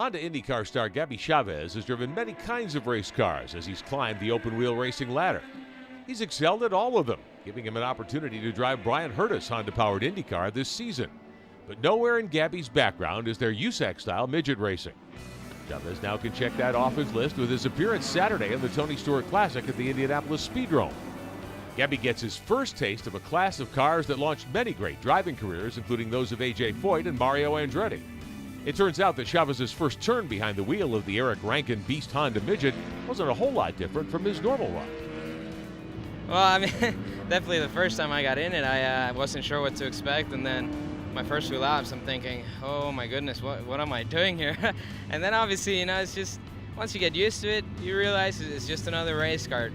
Honda IndyCar star Gabby Chaves has driven many kinds of race cars as he's climbed the open-wheel racing ladder. He's excelled at all of them, giving him an opportunity to drive Brian Herta's Honda-powered IndyCar this season. But nowhere in Gabby's background is there USAC-style midget racing. Chaves now can check that off his list with his appearance Saturday in the Tony Stewart Classic at the Indianapolis Speedrome. Gabby gets his first taste of a class of cars that launched many great driving careers, including those of A.J. Foyt and Mario Andretti. It turns out that Chaves' first turn behind the wheel of the Eric Rankin Beast Honda Midget wasn't a whole lot different from his normal run. Well, I mean, definitely the first time I got in it, I wasn't sure what to expect, and then my first few laps, I'm thinking, oh my goodness, what am I doing here? And then obviously, it's just, once you get used to it, you realize it's just another race car.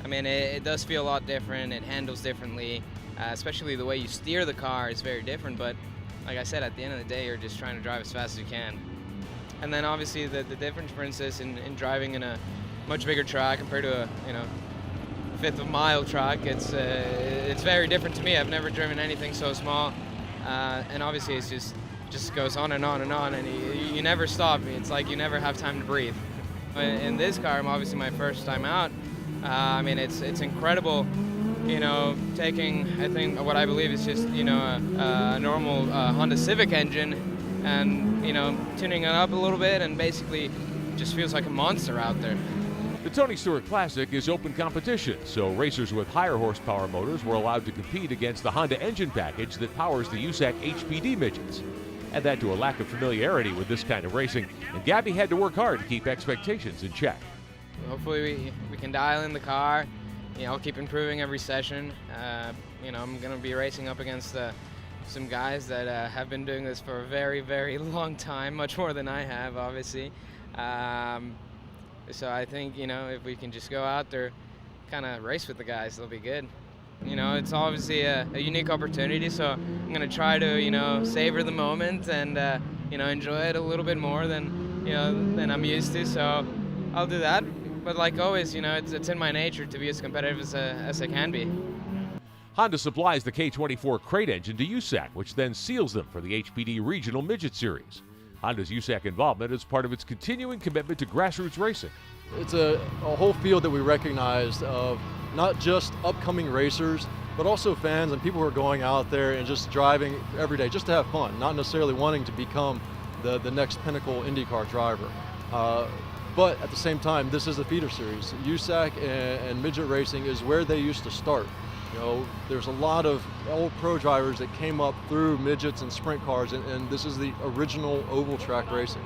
I mean, it does feel a lot different, it handles differently, especially the way you steer the car is very different, but like I said, at the end of the day, you're just trying to drive as fast as you can. And then obviously the difference in driving in a much bigger track compared to a fifth of a mile track, it's very different to me. I've never driven anything so small, and obviously it's just goes on and on and on, and you never stop. It's like you never have time to breathe. In this car, I'm obviously my first time out. I mean, it's incredible. Taking, I think, what I believe is just, a normal Honda Civic engine and, tuning it up a little bit, and basically just feels like a monster out there. The Tony Stewart Classic is open competition, so racers with higher horsepower motors were allowed to compete against the Honda engine package that powers the USAC HPD midgets. Add that to a lack of familiarity with this kind of racing, and Gabby had to work hard to keep expectations in check. Hopefully we can dial in the car. I'll keep improving every session. I'm going to be racing up against some guys that have been doing this for a very, very long time, much more than I have, obviously. So I think, if we can just go out there, kind of race with the guys, it'll be good. It's obviously a unique opportunity, so I'm going to try to, savor the moment and, enjoy it a little bit more than I'm used to. So I'll do that. But like always, it's in my nature to be as competitive as I can be. Honda supplies the K24 crate engine to USAC, which then seals them for the HPD Regional Midget Series. Honda's USAC involvement is part of its continuing commitment to grassroots racing. It's a whole field that we recognized of not just upcoming racers, but also fans and people who are going out there and just driving every day just to have fun, not necessarily wanting to become the next pinnacle IndyCar driver. But at the same time, this is a feeder series. USAC and midget racing is where they used to start. There's a lot of old pro drivers that came up through midgets and sprint cars, and this is the original oval track racing.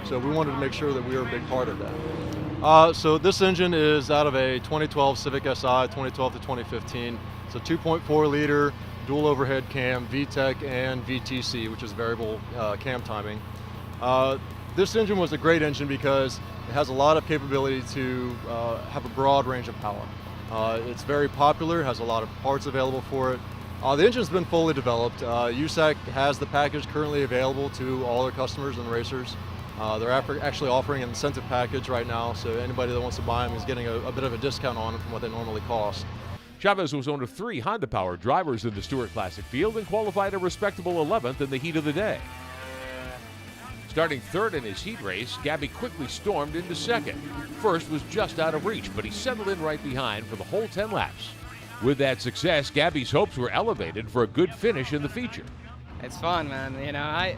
So we wanted to make sure that we were a big part of that. So this engine is out of a 2012 Civic Si, 2012 to 2015. It's a 2.4 liter dual overhead cam, VTEC and VTC, which is variable cam timing. This engine was a great engine because it has a lot of capability to have a broad range of power. It's very popular, has a lot of parts available for it. The engine's been fully developed. USAC has the package currently available to all their customers and racers. They're actually offering an incentive package right now, so anybody that wants to buy them is getting a bit of a discount on them from what they normally cost. Chaves was one of 3 Honda-powered drivers in the Stewart Classic field and qualified a respectable 11th in the heat of the day. Starting third in his heat race, Gabby quickly stormed into second. First was just out of reach, but he settled in right behind for the whole 10 laps. With that success, Gabby's hopes were elevated for a good finish in the feature. It's fun, man. I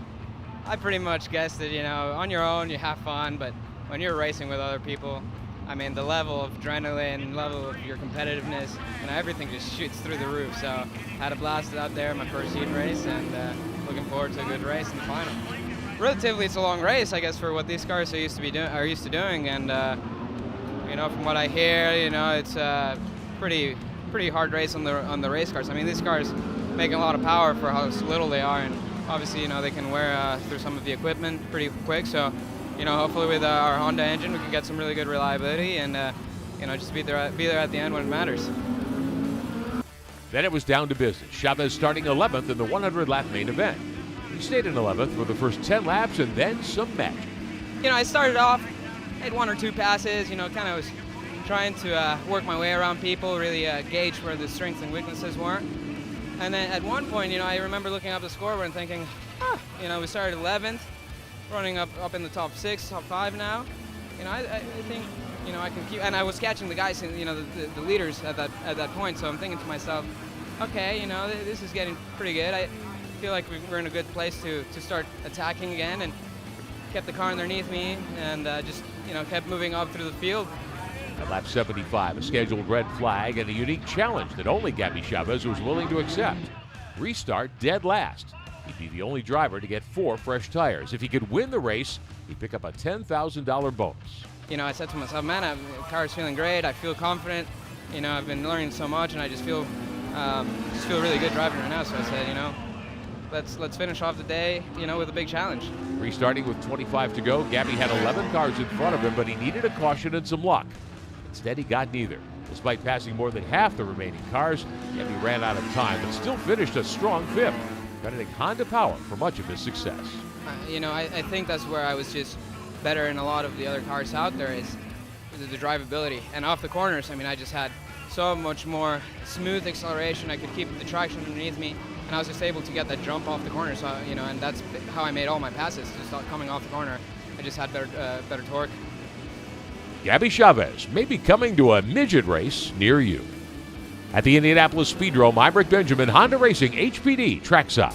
pretty much guessed that, on your own you have fun, but when you're racing with other people, I mean, the level of adrenaline, level of your competitiveness, everything just shoots through the roof. So had a blast out there in my first heat race, and looking forward to a good race in the final. Relatively, it's a long race, I guess, for what these cars are used to doing, and from what I hear, it's a pretty hard race on the race cars. I mean, these cars making a lot of power for how little they are, and obviously, they can wear through some of the equipment pretty quick. So, hopefully with our Honda engine, we can get some really good reliability and just be there at the end when it matters. Then it was down to business. Chaves starting 11th in the 100-lap main event. He stayed in 11th for the first 10 laps and then some magic. I started off, had 1 or 2 passes, kind of was trying to work my way around people, really gauge where the strengths and weaknesses were. And then at one point, I remember looking up the scoreboard and thinking, we started 11th. running up in the top 6, top 5 now. You know, I think, you know, I can keep, and I was catching the guys, you know, the leaders at that point. So I'm thinking to myself, okay, you know, this is getting pretty good. I feel like we're in a good place to start attacking again, and kept the car underneath me, and just, you know, kept moving up through the field. At lap 75, a scheduled red flag and a unique challenge that only Gabby Chaves was willing to accept. Restart dead last. He'd be the only driver to get 4 fresh tires. If he could win the race, he'd pick up a $10,000 bonus. You know, I said to myself, man, the car's feeling great. I feel confident. You know, I've been learning so much, and I just feel really good driving right now. So I said, you know, let's finish off the day, you know, with a big challenge. Restarting with 25 to go, Gabby had 11 cars in front of him, but he needed a caution and some luck. Instead, he got neither. Despite passing more than half the remaining cars, Gabby ran out of time, but still finished a strong 5th, crediting Honda Power for much of his success. You know, I think that's where I was just better than a lot of the other cars out there, is the drivability. And off the corners, I mean, I just had so much more smooth acceleration. I could keep the traction underneath me, and I was just able to get that jump off the corner. So, you know, and that's how I made all my passes, just coming off the corner. I just had better torque. Gabby Chaves may be coming to a midget race near you. At the Indianapolis Speedrome, I'm Rick Benjamin, Honda Racing HPD Trackside.